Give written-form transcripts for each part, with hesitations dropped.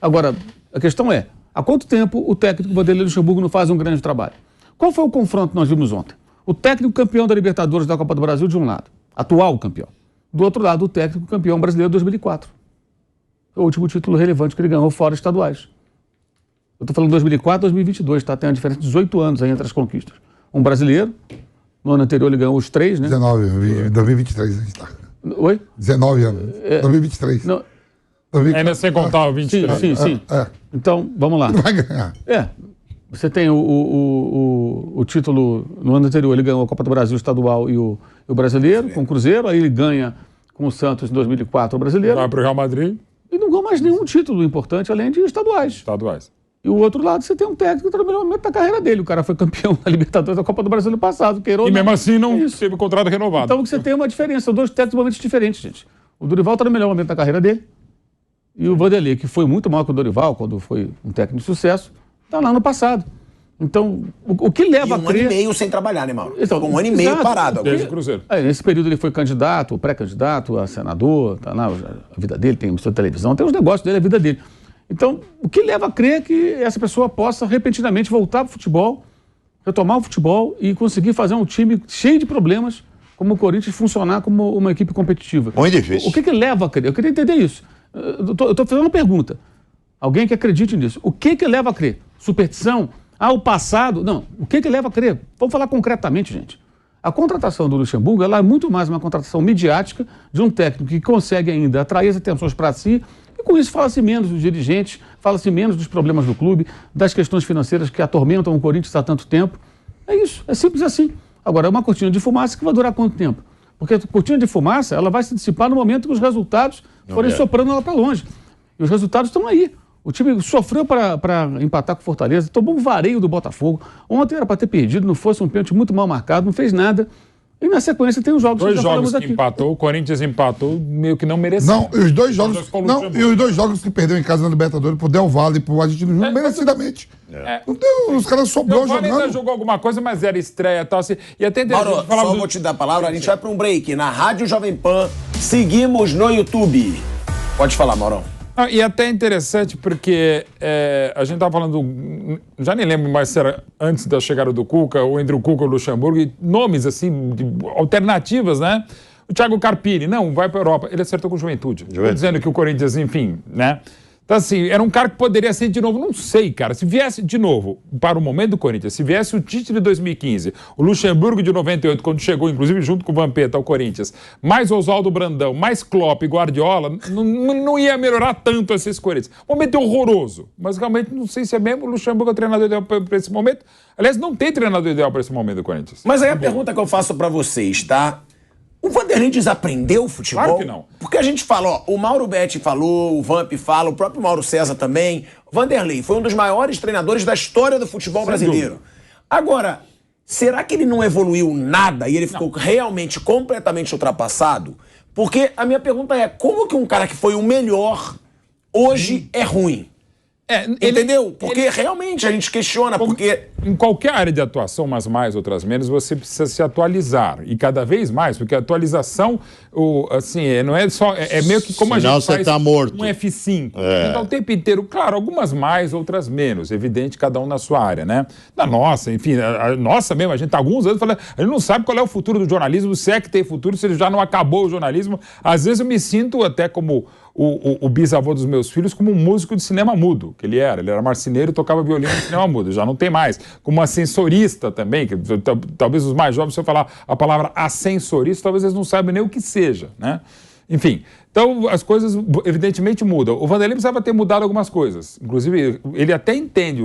Agora, a questão é, há quanto tempo o técnico Vanderlei Luxemburgo não faz um grande trabalho? Qual foi o confronto que nós vimos ontem? O técnico campeão da Libertadores da Copa do Brasil de um lado, atual campeão. Do outro lado, o técnico campeão brasileiro de 2004. O último título relevante que ele ganhou fora estaduais. Eu estou falando 2004, 2022, tá? Tem uma diferença de 18 anos aí entre as conquistas. Um brasileiro, no ano anterior ele ganhou os 3, né? 19, 2023 a gente está. Oi? 19 anos, 2023. Não. Ainda sem contar o 23. Sim. Então, vamos lá. Vai ganhar. Você tem o título, no ano anterior ele ganhou a Copa do Brasil estadual e o brasileiro, com o Cruzeiro, aí ele ganha com o Santos em 2004 o brasileiro. Vai para o Real Madrid. E não ganhou mais nenhum título importante, além de estaduais. E o outro lado, você tem um técnico que está no melhor momento da carreira dele. O cara foi campeão da Libertadores da Copa do Brasil no passado. E mesmo assim não teve o contrato renovado. Então você tem uma diferença, são dois técnicos momentos diferentes, gente. O Dorival está no melhor momento da carreira dele. E o Vanderlei, que foi muito maior que o Dorival, quando foi um técnico de sucesso, está lá no passado. Então, o que leva a crer... um ano e meio sem trabalhar, né, Mauro? Então, um ano e meio parado. Desde o Cruzeiro. Nesse período ele foi candidato, pré-candidato a senador, tá lá, a vida dele, tem emissora de televisão, tem os negócios dele, a vida dele. Então, o que leva a crer que essa pessoa possa repentinamente voltar para o futebol, retomar o futebol e conseguir fazer um time cheio de problemas, como o Corinthians, funcionar como uma equipe competitiva? Muito difícil. O que leva a crer? Eu queria entender isso. Eu estou fazendo uma pergunta. Alguém que acredite nisso. O que leva a crer? Superstição? O passado? Não. O que leva a crer? Vamos falar concretamente, gente. A contratação do Luxemburgo ela é muito mais uma contratação midiática de um técnico que consegue ainda atrair as atenções para si e com isso fala-se menos dos dirigentes, fala-se menos dos problemas do clube, das questões financeiras que atormentam o Corinthians há tanto tempo. É isso. É simples assim. Agora, é uma cortina de fumaça que vai durar quanto tempo? Porque a cortina de fumaça ela vai se dissipar no momento que os resultados forem soprando ela para longe. E os resultados estão aí. O time sofreu para empatar com o Fortaleza, tomou um vareio do Botafogo. Ontem era para ter perdido, não fosse um pênalti muito mal marcado, não fez nada. E na sequência tem os jogos que já falamos aqui. Empatou, o Corinthians empatou, meio que não mereceu. Não, e os dois jogos que perdeu em casa na Libertadores pro Del Valle e pro Argentino Júnior, merecidamente. Os caras sobrou jogando. O Valle ainda jogou alguma coisa, mas era estreia e tal. Assim, e até Mauro, só vou te dar a palavra, a gente vai para um break na Rádio Jovem Pan, seguimos no YouTube. Pode falar, Maurão. E até interessante porque a gente estava falando, já nem lembro mais se era antes da chegada do Cuca ou entre o Cuca e o Luxemburgo, e nomes assim, alternativas, né? O Thiago Carpini, não, vai para a Europa, ele acertou com o Juventude. Estou dizendo que o Corinthians, enfim, né? Então assim, era um cara que poderia ser de novo, não sei, cara, se viesse de novo para o momento do Corinthians, se viesse o Tite de 2015, o Luxemburgo de 98, quando chegou, inclusive junto com o Vampeta ao Corinthians, mais Oswaldo Brandão, mais Klopp e Guardiola, não ia melhorar tanto esses Corinthians. Momento horroroso, mas realmente não sei se é mesmo o Luxemburgo é o treinador ideal para esse momento. Aliás, não tem treinador ideal para esse momento do Corinthians. Mas aí a pergunta que eu faço para vocês, tá? O Vanderlei desaprendeu o futebol? Claro que não. Porque a gente fala, o Mauro Betti falou, o Vamp fala, o próprio Mauro César também. O Vanderlei foi um dos maiores treinadores da história do futebol brasileiro. Agora, será que ele não evoluiu nada e ele ficou realmente completamente ultrapassado? Porque a minha pergunta é, como que um cara que foi o melhor hoje é ruim? Entendeu? Porque realmente a gente questiona, porque... Em qualquer área de atuação, umas mais, outras menos, você precisa se atualizar. E cada vez mais, porque a atualização, assim, não é só... É meio que como senão a gente faz tá morto. Um F5. Então, o tempo inteiro, claro, algumas mais, outras menos. Evidente, cada um na sua área, né? Da nossa, enfim, a nossa mesmo, a gente tá alguns anos falando, a gente não sabe qual é o futuro do jornalismo, se é que tem futuro, se ele já não acabou o jornalismo. Às vezes eu me sinto até como... O bisavô dos meus filhos como um músico de cinema mudo, que ele era marceneiro e tocava violino no cinema mudo, já não tem mais. Como ascensorista também, que talvez os mais jovens, se eu falar a palavra ascensorista, talvez eles não saibam nem o que seja, né? Enfim, então as coisas evidentemente mudam. O Vanderlei precisava ter mudado algumas coisas. Inclusive, ele até entende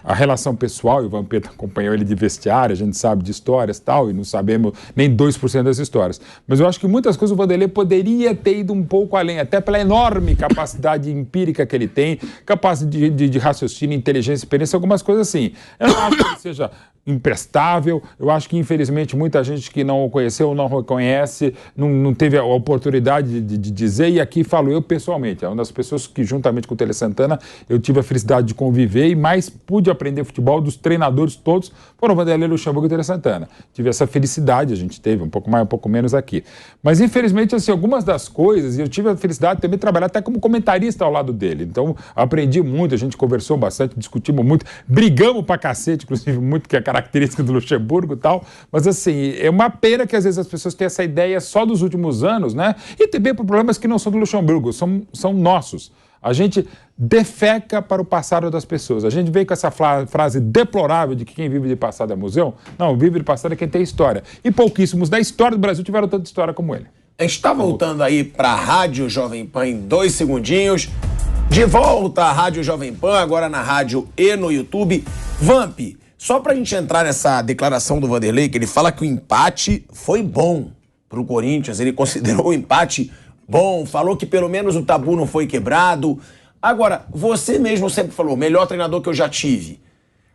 a relação pessoal, e o Vampeta acompanhou ele de vestiário, a gente sabe de histórias e tal, e não sabemos nem 2% das histórias. Mas eu acho que muitas coisas o Vanderlei poderia ter ido um pouco além, até pela enorme capacidade empírica que ele tem, capacidade de raciocínio, inteligência, experiência, algumas coisas assim. Eu não acho que ele seja imprestável. Eu acho que, infelizmente, muita gente que não o conheceu, não reconhece, não teve a oportunidade de dizer, e aqui falo eu pessoalmente. É uma das pessoas que, juntamente com o Tele Santana, eu tive a felicidade de conviver e mais pude aprender futebol dos treinadores todos, foram o Vanderlei Luxemburgo e o Tele Santana. Tive essa felicidade, a gente teve um pouco mais, um pouco menos aqui. Mas, infelizmente, assim, algumas das coisas, e eu tive a felicidade também de trabalhar até como comentarista ao lado dele. Então, aprendi muito, a gente conversou bastante, discutimos muito, brigamos pra cacete, inclusive, muito, que é característica do Luxemburgo e tal, mas assim, é uma pena que às vezes as pessoas têm essa ideia só dos últimos anos, né? E também por problemas que não são do Luxemburgo, são nossos. A gente defeca para o passado das pessoas. A gente veio com essa frase deplorável de que quem vive de passado é museu. Não, vive de passado é quem tem história. E pouquíssimos da história do Brasil tiveram tanta história como ele. A gente está voltando aí para a Rádio Jovem Pan em 2 segundinhos. De volta à Rádio Jovem Pan, agora na rádio e no YouTube. Vamp, só pra gente entrar nessa declaração do Vanderlei, que ele fala que o empate foi bom pro Corinthians, ele considerou o empate bom, falou que pelo menos o tabu não foi quebrado. Agora, você mesmo sempre falou, melhor treinador que eu já tive.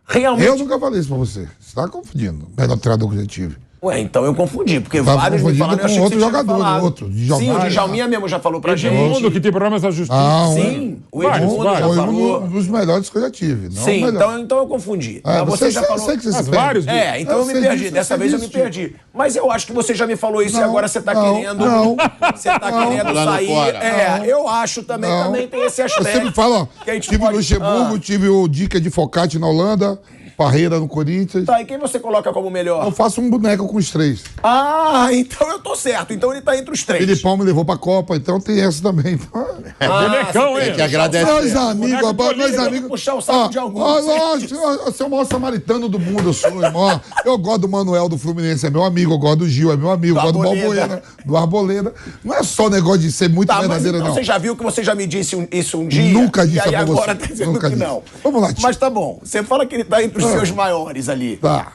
Realmente... Eu nunca falei isso pra você. Você tá confundindo. Melhor treinador que eu já tive. Ué, então eu confundi, porque Tá vários me falaram... com outro jogador, outro. Sim, o Djalminha mesmo já falou pra gente. Edmundo, que tem problemas na justiça. Não, Sim, o Edmundo já foi falou. um dos melhores que eu já tive. Não Sim, o melhor. então eu confundi. É, Você já falou... sei que você Mas se vários... perde. Então eu me sei perdi. disso, Dessa eu sei vez eu me disso, perdi. Mas eu acho que você já me falou isso e Não, agora você tá não, querendo... não. Você tá querendo Lá no sair... fora. Eu acho também tem esse aspecto. Você me fala, ó, que a gente tive o pode- Luxemburgo, tive o Dica de Focati na Holanda, Parreira no Corinthians. Tá, e quem você coloca como melhor? Eu faço um boneco com os 3. Ah, então eu tô certo. Então ele tá entre os 3. Filipão me levou pra Copa, então tem essa também. Então... Bonecão, Tem hein? que agradecer. Meus amigos, rapaz, meus Tem que amigos. puxar o saco de alguns. Lógico, eu sou o maior samaritano do mundo, eu sou, irmão. Eu gosto do Manuel do Fluminense, é meu amigo. Eu gosto do Gil, é meu amigo. Eu gosto do Arboleda. Balbuena, do Arboleda. Não é só negócio de ser muito Tá, mas verdadeiro, então não. você já viu que você já me disse isso um dia? Nunca disse E aí pra você. agora tá dizendo Nunca que disse. não. Vamos lá, tio. Mas tá bom. Você fala que ele tá entre os seus maiores ali. Tá.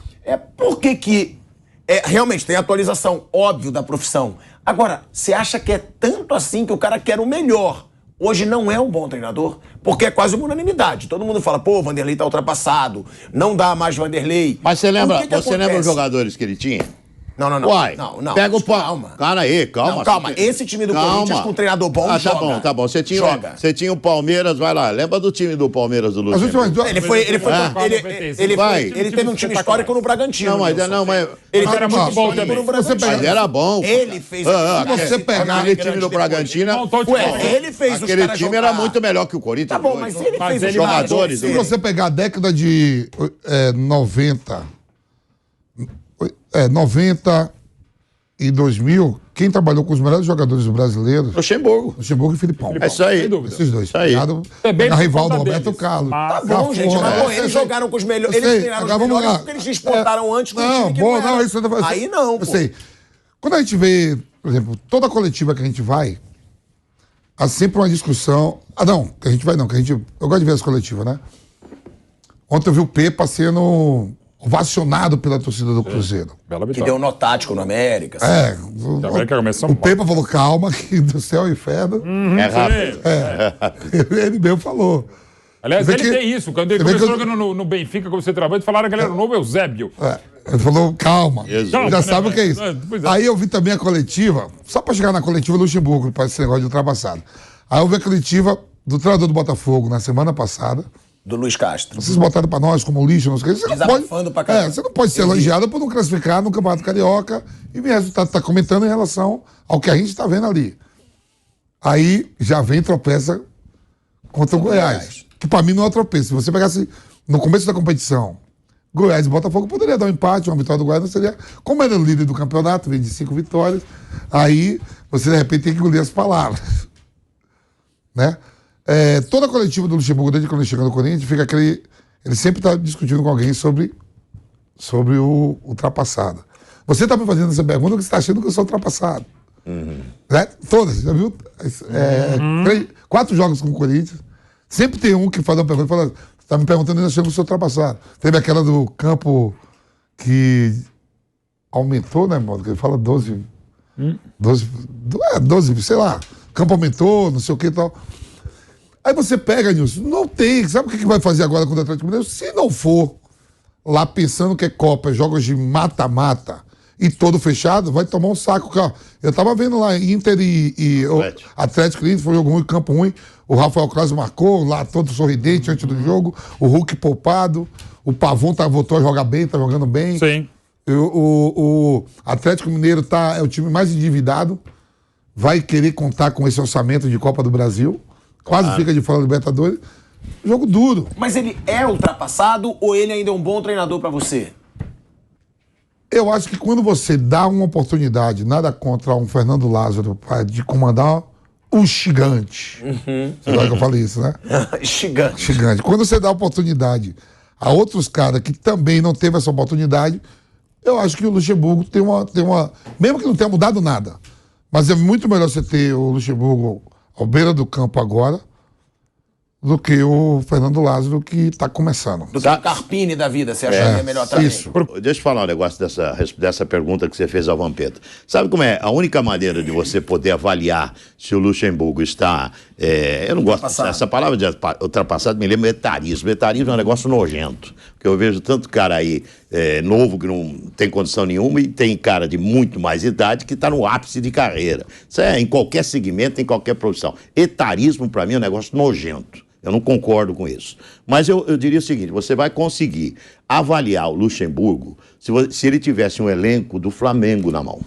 Por que realmente tem atualização, óbvio, da profissão. Agora, você acha que é tanto assim que o cara quer o melhor? Hoje não é um bom treinador? Porque é quase uma unanimidade. Todo mundo fala, pô, Vanderlei tá ultrapassado, não dá mais Vanderlei. Mas você lembra, O que você lembra os acontece? jogadores que ele tinha? Não. Uai, não. pega o pau. Calma. Cara aí, calma. Não, calma. Esse time do Corinthians com um treinador bom tá joga. bom, tá bom. Você Joga. tinha o Palmeiras, vai lá. Lembra do time do Palmeiras do As últimas Luxemburgo? duas... Ele teve um time histórico no Bragantino. Não, mas Nilson. Ele era muito bom também. no Bragantino. Mas era bom. Ele fez você pegar aquele time do Bragantino. Montou de Ué, bola. ele fez os Aquele caras time jogar. era muito melhor que o Corinthians. Tá bom, hoje. mas ele Mas fez ele os caras jogadores, Se vencerem. você pegar a década de 90 e 2000, quem trabalhou com os melhores jogadores brasileiros, Luxemburgo. Luxemburgo e Filipão. É isso aí. Sem dúvida. Esses dois. Isso aí. Também Na por rival do conta Roberto deles. Carlos. Mas- Tá bom, gente, mas pô, eles jogaram com os melhores. Eles treinaram os melhores porque eles disputaram antes com o Não, time que bom, era. não, isso eu tô falando. Aí não, pô. Eu sei. Quando a gente vê, por exemplo, toda coletiva que a gente vai, há sempre uma discussão. Não, que a gente vai não, que a gente. Eu gosto de ver as coletivas, né? Ontem eu vi o Pepa sendo ovacionado pela torcida do Cruzeiro. Bela Que vitória. deu nó tático no América. O América começou o mal. Pepa falou, calma, que do céu ao inferno. É rápido. Ele mesmo falou. Aliás, Você ele vê que- tem isso. Quando ele você vê começou que eu- jogando no Benfica, como você trabalhou, falaram que ele era o novo Eusébio. Ele falou, calma. Jesus. Já Calma, sabe né, o que é isso. pois é. Aí eu vi também a coletiva, só pra chegar na coletiva Luxemburgo, para esse negócio de ultrapassado. Aí eu vi a coletiva do treinador do Botafogo na semana passada. Do Luiz Castro. Vocês botaram pra nós como lixo, não sei o que. Você não pode, Desabafando pra caramba. você não pode ser elogiado por não classificar no Campeonato Carioca e o resultado tá comentando em relação ao que a gente tá vendo ali. Aí já vem tropeça contra o Goiás. Que pra mim não é um tropeço. Se você pegasse no começo da competição, Goiás e Botafogo poderia dar um empate, uma vitória do Goiás não seria. Como era o líder do campeonato, vem de 5 vitórias, aí você de repente tem que engolir as palavras. Né? Toda a coletiva do Luxemburgo, desde quando ele chegou no Corinthians, fica aquele. Ele sempre está discutindo com alguém sobre o ultrapassado. Você está me fazendo essa pergunta porque você está achando que eu sou ultrapassado. Né? Todas, já viu? 4 jogos com o Corinthians. Sempre tem um que faz uma pergunta e fala: você está me perguntando e achando que eu sou ultrapassado. Teve aquela do campo que aumentou, né, modo? Que ele fala 12, sei lá. Campo aumentou, não sei o que e tal. Aí você pega, Nilson, não tem. Sabe o que vai fazer agora contra o Atlético Mineiro? Se não for lá pensando que é Copa, jogos de mata-mata e todo fechado, vai tomar um saco. Cara. Eu tava vendo lá Inter e Atlético Mineiro, foi um jogo ruim, campo ruim. O Rafael Claus marcou lá todo sorridente antes do jogo. O Hulk poupado. O Pavão voltou a jogar bem, tá jogando bem. Sim. O Atlético Mineiro é o time mais endividado. Vai querer contar com esse orçamento de Copa do Brasil. Quase fica de fora da Libertadores. Jogo duro. Mas ele é ultrapassado ou ele ainda é um bom treinador pra você? Eu acho que quando você dá uma oportunidade, nada contra um Fernando Lázaro, de comandar um gigante. Você sabe que eu falei isso, né? Gigante. Gigante. Quando você dá oportunidade a outros caras que também não teve essa oportunidade, eu acho que o Luxemburgo tem uma... Mesmo que não tenha mudado nada, mas é muito melhor você ter o Luxemburgo ao beira do campo agora do que o Fernando Lázaro, que está começando. Do que o Carpini da vida, você acha que é melhor também? Isso. Deixa eu falar um negócio dessa pergunta que você fez ao Vampeta. Sabe como é? A única maneira de você poder avaliar se o Luxemburgo está... eu não gosto dessa palavra de ultrapassado, me lembra etarismo. Etarismo é um negócio nojento. Porque eu vejo tanto cara aí novo que não tem condição nenhuma e tem cara de muito mais idade que está no ápice de carreira. Isso é em qualquer segmento, em qualquer profissão. Etarismo, para mim, é um negócio nojento. Eu não concordo com isso. Mas eu diria o seguinte, você vai conseguir avaliar o Luxemburgo se ele tivesse um elenco do Flamengo na mão.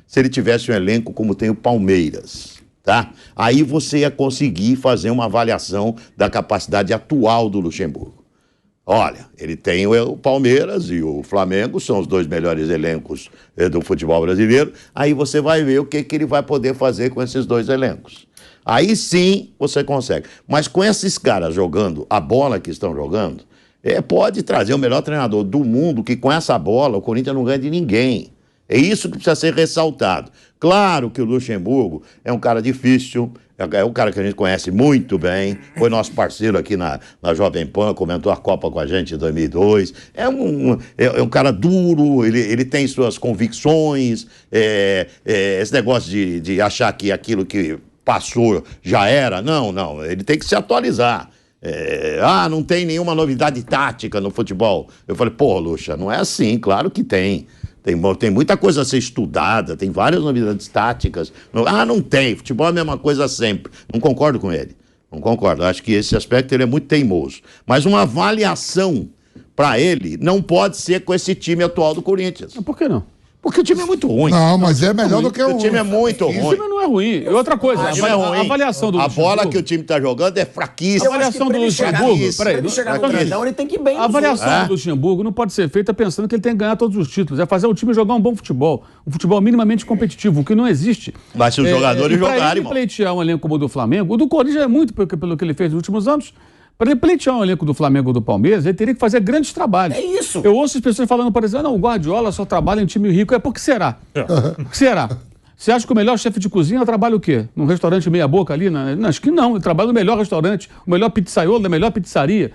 Se ele tivesse um elenco como tem o Palmeiras, tá? Aí você ia conseguir fazer uma avaliação da capacidade atual do Luxemburgo. Olha, ele tem o Palmeiras e o Flamengo, são os dois melhores elencos do futebol brasileiro. Aí você vai ver o que ele vai poder fazer com esses dois elencos. Aí sim você consegue. Mas com esses caras jogando a bola que estão jogando, pode trazer o melhor treinador do mundo, que com essa bola o Corinthians não ganha de ninguém. É isso que precisa ser ressaltado. Claro que o Luxemburgo é um cara difícil, é um cara que a gente conhece muito bem, foi nosso parceiro aqui na Jovem Pan, comentou a Copa com a gente em 2002. É um cara duro, ele tem suas convicções, esse negócio de achar que aquilo que passou já era. Não, ele tem que se atualizar. Não tem nenhuma novidade tática no futebol. Eu falei, pô, Luxa, não é assim, claro que tem. Tem muita coisa a ser estudada, tem várias novidades táticas. Não tem, futebol é a mesma coisa sempre. Não concordo com ele, não concordo. Acho que esse aspecto ele é muito teimoso. Mas uma avaliação para ele não pode ser com esse time atual do Corinthians. Por que não? Porque o time é muito ruim. Não, mas é melhor do que o time é muito ruim. O time não é ruim. E outra coisa, a avaliação do Luxemburgo... A bola que o time está jogando é fraquíssima. A avaliação do Luxemburgo... Para ele chegar no Brasileirão, ele tem que ir bem. A avaliação do Luxemburgo não pode ser feita pensando que ele tem que ganhar todos os títulos. É fazer o time jogar um bom futebol. Um futebol minimamente competitivo, o que não existe. Mas se os jogadores jogarem, irmão... Para ele pleitear um elenco como o do Flamengo, o do Corinthians é muito pelo que ele fez nos últimos anos. Para ele pleitear um elenco do Flamengo ou do Palmeiras, ele teria que fazer grandes trabalhos. É isso. Eu ouço as pessoas falando, por exemplo, o Guardiola só trabalha em time rico. Por que será? Por que será? Você acha que o melhor chefe de cozinha trabalha o quê? Num restaurante meia boca ali? Não, acho que não. Ele trabalha no melhor restaurante, o melhor pizzaiolo, da melhor pizzaria.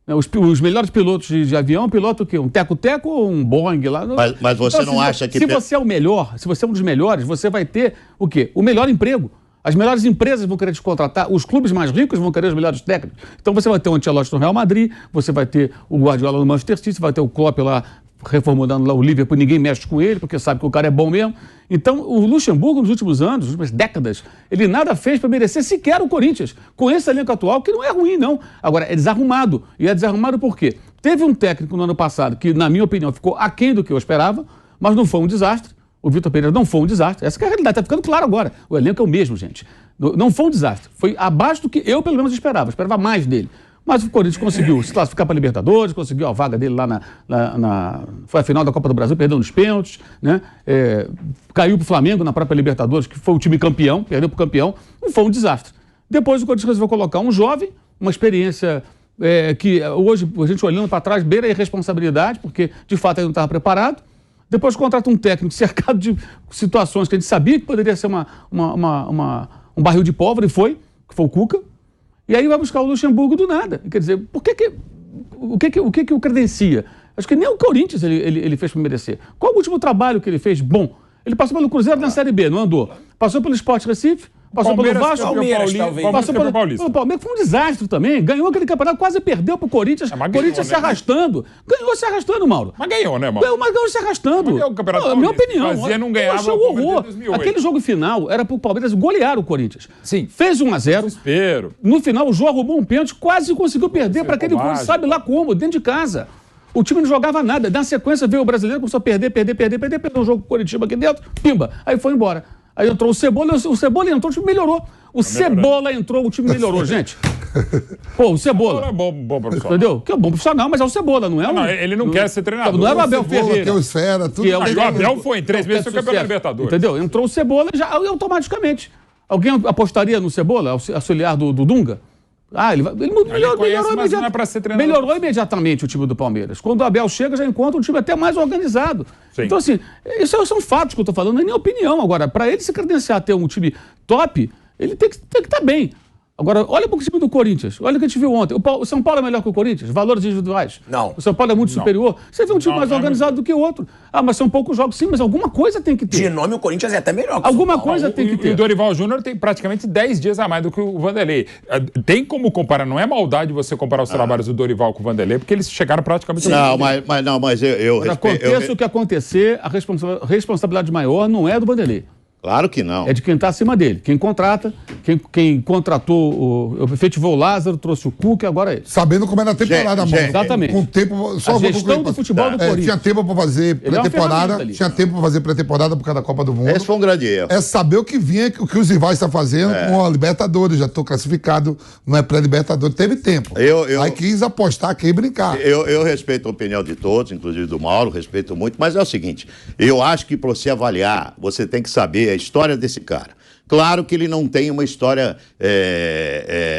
Os melhores pilotos de avião pilotam o quê? Um teco-teco ou um Boeing lá? Mas você então, não acha que... Se você é o melhor, se você é um dos melhores, você vai ter o quê? O melhor emprego. As melhores empresas vão querer te contratar, os clubes mais ricos vão querer os melhores técnicos. Então você vai ter o Ancelotti no Real Madrid, você vai ter o Guardiola no Manchester City, você vai ter o Klopp lá reformulando lá o Liverpool, ninguém mexe com ele, porque sabe que o cara é bom mesmo. Então o Luxemburgo, nos últimos anos, nas últimas décadas, ele nada fez para merecer sequer o Corinthians, com esse elenco atual, que não é ruim, não. Agora, é desarrumado. E é desarrumado por quê? Teve um técnico no ano passado que, na minha opinião, ficou aquém do que eu esperava, mas não foi um desastre. O Vitor Pereira não foi um desastre. Essa é a realidade, está ficando claro agora. O elenco é o mesmo, gente. Não foi um desastre. Foi abaixo do que eu, pelo menos, esperava. Esperava mais dele. Mas o Corinthians conseguiu se classificar para a Libertadores, conseguiu a vaga dele lá foi a final da Copa do Brasil, perdeu nos pênaltis, né? Caiu para o Flamengo na própria Libertadores, que foi o time campeão, perdeu para o campeão. Não foi um desastre. Depois o Corinthians resolveu colocar um jovem, uma experiência que hoje, a gente olhando para trás, beira a irresponsabilidade, porque de fato ele não estava preparado. Depois contrata um técnico cercado de situações que a gente sabia que poderia ser um barril de pólvora, e que foi o Cuca. E aí vai buscar o Luxemburgo do nada. Quer dizer, o que o credencia? Acho que nem o Corinthians ele fez para merecer. Qual o último trabalho que ele fez bom? Ele passou pelo Cruzeiro na Série B, não andou. Passou pelo Sport Recife, Passou pelo Palmeiras Vasco, campeão Palmeiras, paulista, talvez. Palmeiras passou campeão pelo paulista. O Palmeiras foi um desastre também. Ganhou aquele campeonato, quase perdeu pro Corinthians. mas Corinthians ganhou, se né? arrastando. Ganhou se arrastando, Mauro. Mas ganhou, né, mano? Mas ganhou se arrastando. Mas ganhou o Campeonato Minha Paulista. opinião. Fazia, não ganhava Eu achei o um Palmeiras horror. de 2008. Aquele jogo final era pro Palmeiras golear o Corinthians. Sim. Fez 1-0. Desespero. No final, o Jô arrumou um pênalti, quase conseguiu perder para aquele bobagem. Corinthians, sabe lá como, dentro de casa. O time não jogava nada. Na sequência, veio o brasileiro, começou a perder, perdeu um jogo com o Coritiba aqui dentro, pimba, aí foi embora. Aí entrou o Cebola entrou, o time melhorou. O Cebola entrou, o time melhorou, gente. Pô, o Cebola. É bom profissional. Entendeu? Que é bom profissional, mas é o Cebola, não é? Não, ele não quer ser treinador. Não era o Abel Cebola, Ferreira. que é o Esfera, tudo. Que é o- Aí o Abel foi em 3 meses, foi campeão da Libertadores. Entendeu? Entrou o Cebola já automaticamente. Alguém apostaria no Cebola, auxiliar do Dunga? Ele conhece, mas não é pra ser treinador. Melhorou imediatamente o time do Palmeiras. Quando o Abel chega, já encontra um time até mais organizado. Sim. Então, assim, isso são fatos que eu estou falando, não é nem opinião. Agora, para ele se credenciar a ter um time top, ele tem que estar bem. Agora, olha para o time do Corinthians. Olha o que a gente viu ontem. O São Paulo é melhor que o Corinthians? Valores individuais? Não. O São Paulo é muito superior? Você vê um time Não, mais não é organizado do que o outro. Mas são poucos jogos, sim, mas alguma coisa tem que ter. De nome, o Corinthians é até melhor. que o Alguma São Paulo. coisa tem que E ter. o Dorival Júnior tem praticamente 10 dias a mais do que o Vanderlei. Tem como comparar, não é maldade você comparar os trabalhos do Dorival com o Vanderlei, porque eles chegaram praticamente... Não, mas eu Agora, respeito. aconteça o que acontecer, a responsabilidade maior não é do Vanderlei. Claro que não. É de quem está acima dele. Quem contrata, quem contratou, efetivou o Lázaro, trouxe o Cuca, agora é ele. Sabendo como era a temporada, Gente, mano. exatamente. Com tempo, só A vou gestão concluir. do futebol do Corinthians. Tinha tempo para fazer Ele é uma pré-temporada. ferramenta ali. Tinha tempo para fazer pré-temporada por causa da Copa do Mundo. Esse foi um grande erro. É saber o que vinha, o que os rivais estão fazendo com a Libertadores. Já estou classificado, não é pré-Libertadores. Teve tempo. Aí quis apostar aqui e brincar. Eu respeito a opinião de todos, inclusive do Mauro, respeito muito, mas é o seguinte, eu acho que para você avaliar, você tem que saber a história desse cara. Claro que ele não tem uma história,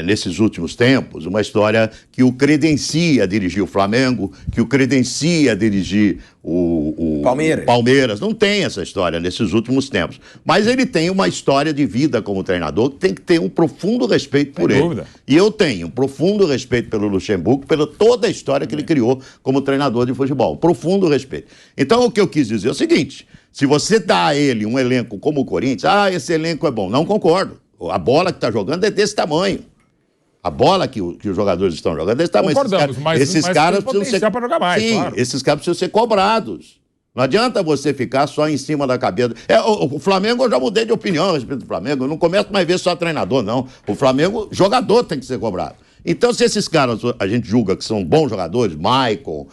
nesses últimos tempos, uma história que o credencia a dirigir o Flamengo, que o credencia a dirigir o Palmeiras. Não tem essa história nesses últimos tempos. Mas ele tem uma história de vida como treinador que tem que ter um profundo respeito por ele. dúvida. E eu tenho um profundo respeito pelo Luxemburgo, pela toda a história que ele criou como treinador de futebol. Profundo respeito. Então, o que eu quis dizer é o seguinte: se você dá a ele um elenco como o Corinthians, esse elenco é bom. Não concordo. A bola que está jogando é desse tamanho. A bola que os jogadores estão jogando é desse tamanho. Concordamos, esses caras tem precisam ser... potencial pra jogar mais, Sim, claro. esses caras precisam ser cobrados. Não adianta você ficar só em cima da cabeça. O Flamengo, eu já mudei de opinião a respeito do Flamengo. Eu não começo mais a ver só treinador, não. O Flamengo, jogador tem que ser cobrado. Então, se esses caras a gente julga que são bons jogadores, Maicon,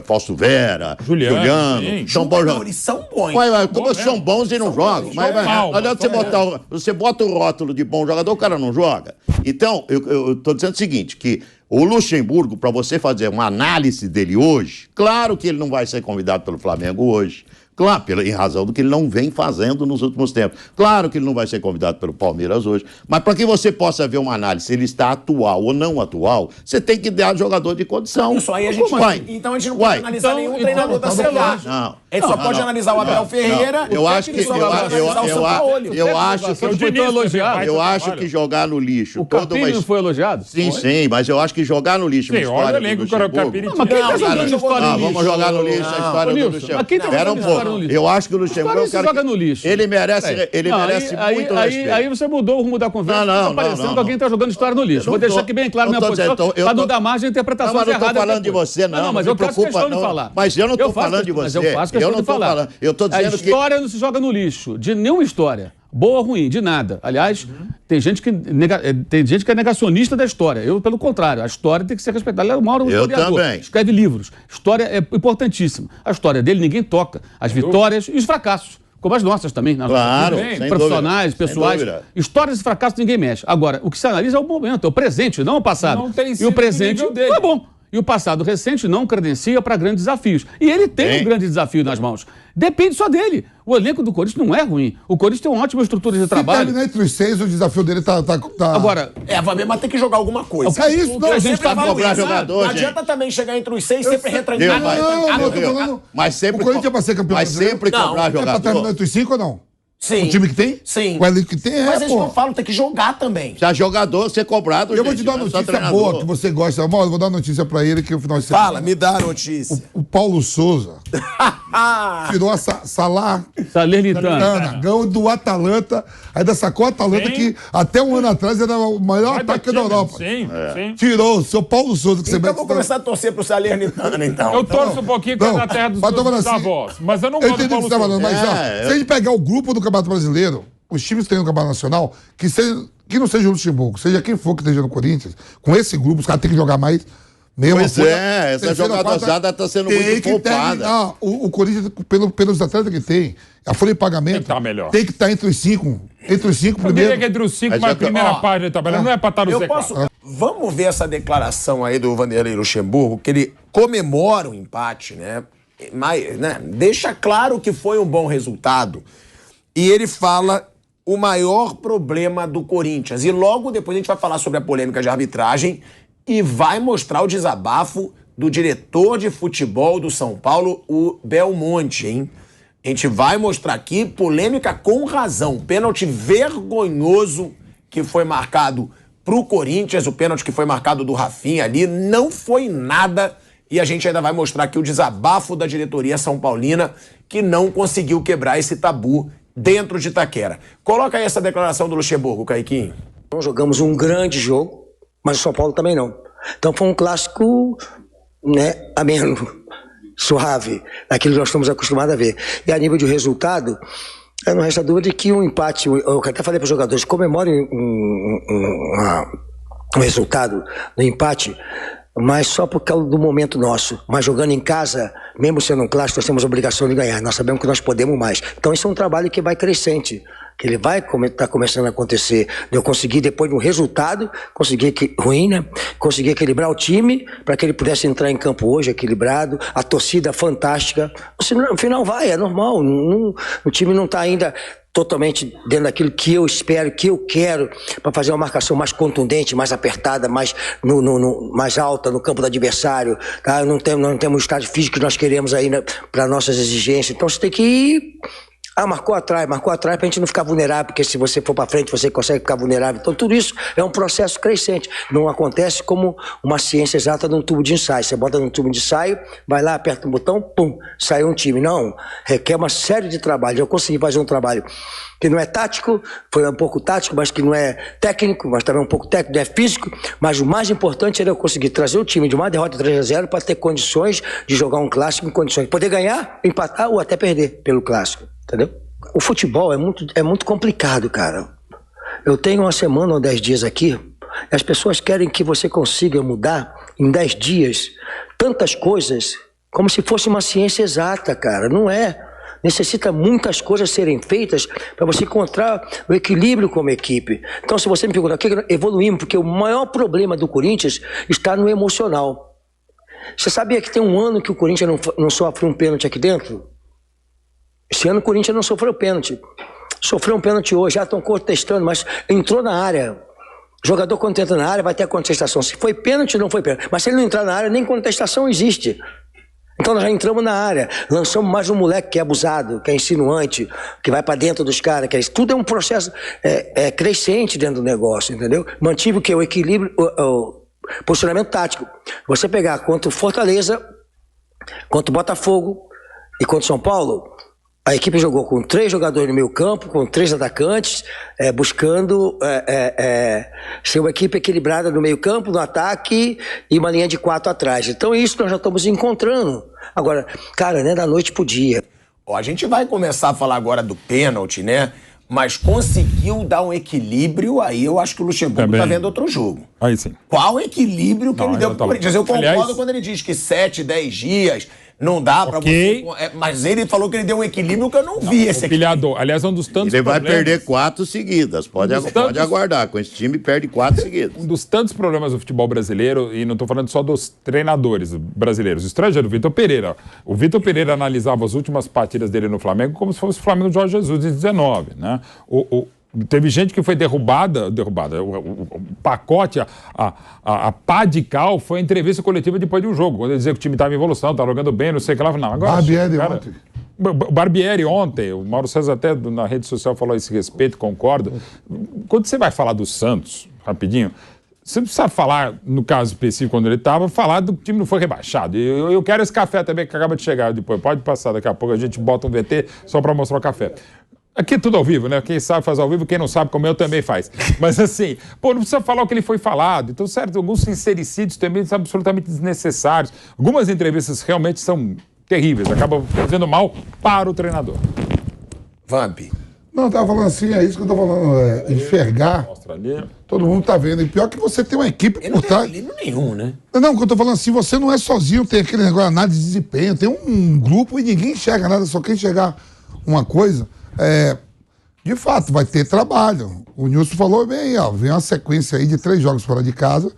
Fausto Vera, Juliano, são bons jogadores. Eles são bons. Como são bons e não jogam? Não adianta você bota o rótulo de bom jogador, o cara não joga. Então, eu estou dizendo o seguinte, que o Luxemburgo, para você fazer uma análise dele hoje, claro que ele não vai ser convidado pelo Flamengo hoje. Claro, em razão do que ele não vem fazendo nos últimos tempos. Claro que ele não vai ser convidado pelo Palmeiras hoje. Mas para que você possa ver uma análise se ele está atual ou não atual, você tem que dar jogador de condição. Isso aí a gente então a gente não pode analisar nenhum treinador da Série A. Não. A gente só pode analisar o Abel Ferreira. Eu acho que jogar no lixo. O Carpini não foi elogiado? Sim, mas eu acho que jogar no lixo. Sim, olha o elenco que o Carpini tinha. Mas quem está jogando história no lixo? Vamos jogar no lixo a história do Luxemburgo. Mas quem está jogando história no lixo? Eu acho que o Luxemburgo é um cara joga no lixo. Ele merece muito respeito. Aí você mudou o rumo da conversa. Está parecendo que alguém está jogando história no lixo. Vou deixar aqui bem claro minha posição, para não dar margem a interpretações erradas. Mas eu não estou falando de você, não. Mas eu faço questão de falar. Mas eu não estou falando de você. Mas eu faço questão de falar. Eu estou dizendo que... A história não se joga no lixo, de nenhuma história. Boa ou ruim, de nada. Aliás, tem gente que é negacionista da história. Eu, pelo contrário, a história tem que ser respeitada. Ele é o maior historiador. Também. Escreve livros. História é importantíssima. A história dele ninguém toca. As vitórias e os fracassos. Como as nossas também. Claro, profissionais, pessoais. Histórias e fracassos ninguém mexe. Agora, o que se analisa é o momento, é o presente, não o passado. Não tem e o presente nível dele. não é bom. E o passado recente não credencia para grandes desafios. E ele tem um grande desafio nas mãos. Depende só dele. O elenco do Corinthians não é ruim. O Corinthians tem uma ótima estrutura de trabalho. Se terminar entre os 6, o desafio dele tá... Agora... vai mesmo ter que jogar alguma coisa. É isso, não. A gente tá cobrar jogador, não adianta também chegar entre os 6 sempre retrancar. Mas sempre... O Corinthians é para ser campeão Mas brasileiro? sempre cobrar É para terminar jogador. entre os 5 ou não? Sim. O time que tem? Sim. O elenco que tem Mas eles pô. não falam, tem que jogar também. Se é jogador, ser cobrado, Eu vou te dar uma notícia boa que você gosta. Mauro, eu vou dar uma notícia pra ele que o final de semana. Fala, me dá a notícia. O Paulo Souza tirou a Salernitana. ganhou do Atalanta, ainda sacou o Atalanta que até um ano atrás era o maior ataque da Europa. Sim. Tirou o seu Paulo Souza, que Então eu vou começar a torcer pro Salernitana, então. Eu torço um pouquinho com a terra dos avós, mas eu não gosto do Paulo Souza. Mas se a gente pegar o grupo do Campeonato Brasileiro, os times que tem no Campeonato Nacional, que não seja o Luxemburgo, seja quem for que esteja no Corinthians, com esse grupo, os caras têm que jogar mais. Pois essa jogadorada está sendo muito poupada. O Corinthians, pelos atletas que tem, a folha de pagamento tem que estar entre os 5. Entre os 5 primeiro. Eu diria que entre os 5, mas a primeira página de tabela não é para estar no Z4. Vamos ver essa declaração aí do Vanderlei Luxemburgo, que ele comemora o empate, né? Mas, né, deixa claro que foi um bom resultado. E ele fala o maior problema do Corinthians. E logo depois a gente vai falar sobre a polêmica de arbitragem e vai mostrar o desabafo do diretor de futebol do São Paulo, o Belmonte, hein? A gente vai mostrar aqui polêmica com razão. Pênalti vergonhoso que foi marcado pro Corinthians, o pênalti que foi marcado do Rafinha ali, não foi nada. E a gente ainda vai mostrar aqui o desabafo da diretoria são paulina, que não conseguiu quebrar esse tabu dentro de Itaquera. Coloca aí essa declaração do Luxemburgo, Caiquinho. Nós jogamos um grande jogo, mas o São Paulo também não. Então foi um clássico, né, ameno, suave, daquilo que nós estamos acostumados a ver. E a nível de resultado, não resta dúvida de que um empate, eu até falei para os jogadores, comemorem um resultado no empate, mas só por causa do momento nosso. Mas jogando em casa, mesmo sendo um clássico, nós temos a obrigação de ganhar. Nós sabemos que nós podemos mais. Então isso é um trabalho que vai crescente, que ele vai estar começando a acontecer. Eu consegui, depois de um resultado, ruim, né? Consegui equilibrar o time para que ele pudesse entrar em campo hoje equilibrado, a torcida fantástica. No final vai, é normal. O time não está ainda totalmente dentro daquilo que eu espero, que eu quero, para fazer uma marcação mais contundente, mais apertada, mais alta no campo do adversário. Tá? Não temos o estado físico que nós queremos aí, né, para nossas exigências. Então você tem que ir. Marcou atrás pra gente não ficar vulnerável, porque se você for pra frente você consegue ficar vulnerável. Então tudo isso é um processo crescente. Não acontece como uma ciência exata num tubo de ensaio. Você bota num tubo de ensaio, vai lá, aperta um botão, pum, saiu um time. Não, requer uma série de trabalho. Eu consegui fazer um trabalho que não é tático, foi um pouco tático, mas que não é técnico, mas também um pouco técnico, não é físico. Mas o mais importante era eu conseguir trazer o time de uma derrota 3-0 para ter condições de jogar um clássico em condições de poder ganhar, empatar ou até perder pelo clássico. Entendeu? O futebol é muito complicado, cara. Eu tenho uma semana ou 10 dias aqui, e as pessoas querem que você consiga mudar em 10 dias tantas coisas como se fosse uma ciência exata, cara. Não é. Necessita muitas coisas serem feitas para você encontrar o equilíbrio como equipe. Então, se você me perguntar, o que evoluímos? Porque o maior problema do Corinthians está no emocional. Você sabia que tem um ano que o Corinthians não sofre um pênalti aqui dentro? Esse ano o Corinthians não sofreu pênalti. Sofreu um pênalti hoje, já estão contestando, mas entrou na área. O jogador, quando entra na área, vai ter a contestação. Se foi pênalti, não foi pênalti. Mas se ele não entrar na área, nem contestação existe. Então nós já entramos na área. Lançamos mais um moleque que é abusado, que é insinuante, que vai para dentro dos caras. Tudo é um processo crescente dentro do negócio, entendeu? Mantive o que? O equilíbrio, o posicionamento tático. Você pegar contra o Fortaleza, contra o Botafogo e contra o São Paulo, a equipe jogou com 3 jogadores no meio campo, com 3 atacantes, buscando ser uma equipe equilibrada no meio campo, no ataque e uma linha de 4 atrás. Então isso nós já estamos encontrando. Agora, cara, né, da noite pro dia. A gente vai começar a falar agora do pênalti, né? Mas conseguiu dar um equilíbrio, aí eu acho que o Luxemburgo tá vendo outro jogo. Aí sim. Qual equilíbrio que ele deu pro Corinthians? Eu concordo quando ele diz que 7, 10 dias... Não dá pra você... Mas ele falou que ele deu um equilíbrio que eu não vi esse equilíbrio. Aliás, é um dos tantos Ele vai perder 4 seguidas. Pode aguardar. Com esse time, perde 4 seguidas. Um dos tantos problemas do futebol brasileiro, e não estou falando só dos treinadores brasileiros, o estrangeiro, o Vitor Pereira. O Vitor Pereira analisava as últimas partidas dele no Flamengo como se fosse o Flamengo de Jorge Jesus em 19, né? Teve gente que foi derrubada, o pacote, a pá de cal foi a entrevista coletiva depois de um jogo, quando ele dizia que o time estava em evolução, estava jogando bem, não sei o que lá. Não, agora, Barbieri ontem. Barbieri ontem, o Mauro César até na rede social falou a esse respeito, concordo. Quando você vai falar do Santos, rapidinho, Você não precisa falar, no caso específico, quando ele estava, falar do que o time não foi rebaixado. Eu quero esse café também que acaba de chegar depois. Pode passar daqui a pouco, a gente bota um VT só para mostrar o café. Aqui é tudo ao vivo, né? Quem sabe faz ao vivo, quem não sabe, como eu, também faz. Mas assim, não precisa falar o que ele foi falado. Então, certo, alguns sincericídios também são absolutamente desnecessários. Algumas entrevistas realmente são terríveis, acabam fazendo mal para o treinador. Vamp. Não, eu tava falando assim, é isso que eu tô falando, enxergar. Mostra ali. Todo mundo tá vendo. E pior que você tem uma equipe Ele por não tem trás. equilíbrio nenhum, né? Não, o que eu tô falando assim, você não é sozinho, tem aquele negócio, análise de desempenho, tem um grupo e ninguém enxerga nada, só quer enxergar uma coisa. De fato, vai ter trabalho. O Nilson falou bem, ó, vem uma sequência aí de 3 jogos fora de casa.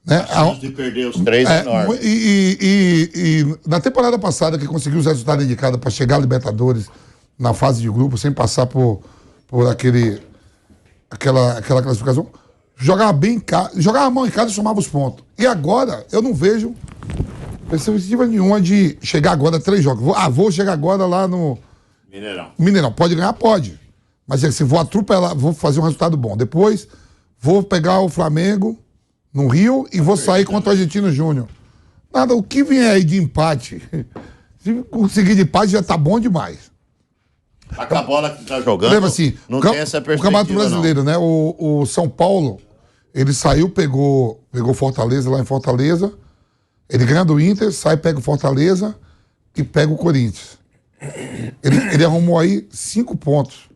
Né? A chance de perder os 3 é enorme. E na temporada passada, que conseguiu os resultados indicados para chegar à Libertadores na fase de grupo, sem passar por aquela classificação, jogava bem em casa, jogava mal em casa e somava os pontos. E agora, eu não vejo perspectiva nenhuma de chegar agora a 3 jogos. Vou chegar agora lá no Mineirão. Pode ganhar? Pode. Mas assim, vou atropelar, vou fazer um resultado bom. Depois, vou pegar o Flamengo no Rio e vou sair contra o Argentino Júnior. Nada, o que vier aí de empate, se conseguir de empate já tá bom demais. A bola que tá jogando, lembra assim, não tem essa perspectiva, o Campeonato Brasileiro, né? O São Paulo, ele saiu, pegou Fortaleza lá em Fortaleza, ele ganha do Inter, sai, pega o Fortaleza e pega o Corinthians. Ele arrumou aí 5 pontos.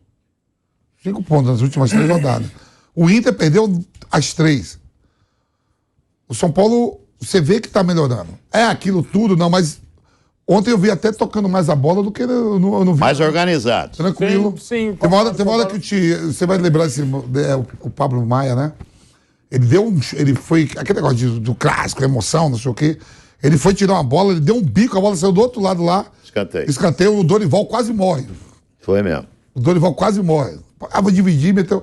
5 pontos nas últimas 3 rodadas. O Inter perdeu as 3. O São Paulo, você vê que tá melhorando. É aquilo tudo, não, mas ontem eu vi até tocando mais a bola do que eu não vi. Mais organizado. Tranquilo. Sim, tem uma hora que você vai lembrar o Pablo Maia, né? Ele foi, aquele negócio do clássico, emoção, não sei o quê. Ele foi tirar uma bola, ele deu um bico, a bola saiu do outro lado lá. Escanteio, o Dorival quase morre. Foi mesmo. O Dorival quase morre. Vou dividir, meteu.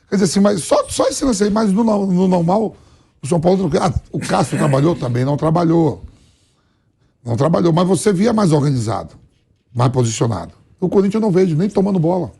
Quer dizer assim, mas só esse lance aí, mas no normal, o São Paulo. O Cássio trabalhou também, não trabalhou. Não trabalhou, mas você via mais organizado, mais posicionado. O Corinthians eu não vejo nem tomando bola.